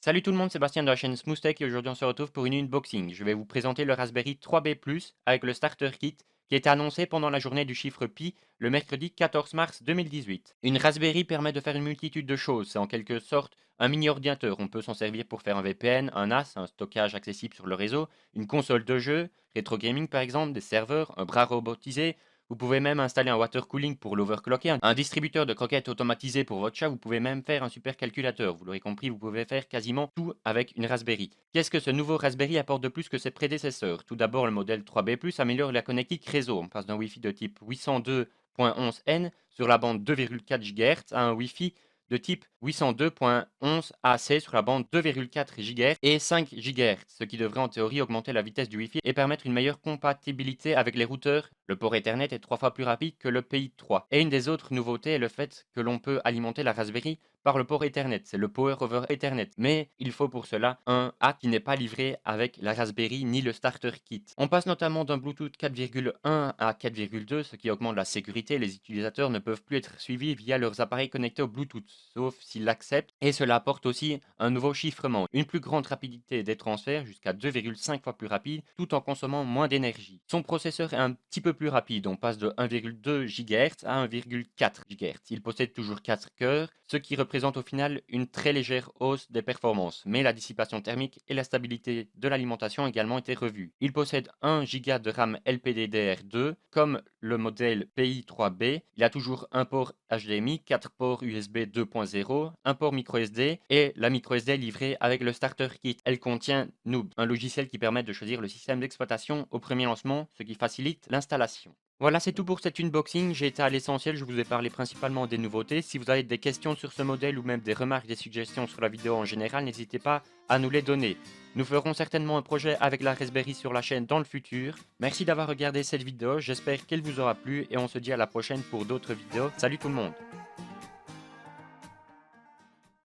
Salut tout le monde, Sébastien de la chaîne Smooth Tech et aujourd'hui on se retrouve pour une unboxing. Je vais vous présenter le Raspberry 3B+, avec le Starter Kit qui a été annoncé pendant la journée du chiffre Pi le mercredi 14 mars 2018. Une Raspberry permet de faire une multitude de choses, c'est en quelque sorte un mini ordinateur. On peut s'en servir pour faire un VPN, un NAS, un stockage accessible sur le réseau, une console de jeu, rétro gaming par exemple, des serveurs, un bras robotisé. Vous pouvez même installer un water cooling pour l'overclocker, un distributeur de croquettes automatisé pour votre chat, vous pouvez même faire un supercalculateur. Vous l'aurez compris, vous pouvez faire quasiment tout avec une Raspberry. Qu'est-ce que ce nouveau Raspberry apporte de plus que ses prédécesseurs? Tout d'abord, le modèle 3B+, améliore la connectique réseau. On passe d'un Wi-Fi de type 802.11n sur la bande 2,4 GHz à un Wi-Fi de type 802.11 AC sur la bande 2,4 GHz et 5 GHz, ce qui devrait en théorie augmenter la vitesse du Wi-Fi et permettre une meilleure compatibilité avec les routeurs. Le port Ethernet est 3 fois plus rapide que le PI3. Et une des autres nouveautés est le fait que l'on peut alimenter la Raspberry par le port Ethernet, c'est le Power over Ethernet. Mais il faut pour cela un hack qui n'est pas livré avec la Raspberry ni le Starter Kit. On passe notamment d'un Bluetooth 4,1 à 4,2, ce qui augmente la sécurité. Les utilisateurs ne peuvent plus être suivis via leurs appareils connectés au Bluetooth, sauf s'ils l'acceptent. Et cela apporte aussi un nouveau chiffrement, une plus grande rapidité des transferts, jusqu'à 2,5 fois plus rapide, tout en consommant moins d'énergie. Son processeur est un petit peu plus rapide, on passe de 1,2 GHz à 1,4 GHz. Il possède toujours 4 cœurs, ce qui représente au final une très légère hausse des performances, mais la dissipation thermique et la stabilité de l'alimentation ont également été revues. Il possède 1 Go de RAM LPDDR2, comme le modèle PI3B. Il a toujours un port HDMI, 4 ports USB 2.0, un port microSD et la microSD livrée avec le Starter Kit. Elle contient Noob, un logiciel qui permet de choisir le système d'exploitation au premier lancement, ce qui facilite l'installation. Voilà, c'est tout pour cet unboxing. J'ai été à l'essentiel, je vous ai parlé principalement des nouveautés. Si vous avez des questions sur ce modèle ou même des remarques, des suggestions sur la vidéo en général, n'hésitez pas à nous les donner. Nous ferons certainement un projet avec la Raspberry sur la chaîne dans le futur. Merci d'avoir regardé cette vidéo, j'espère qu'elle vous aura plu et on se dit à la prochaine pour d'autres vidéos. Salut tout le monde!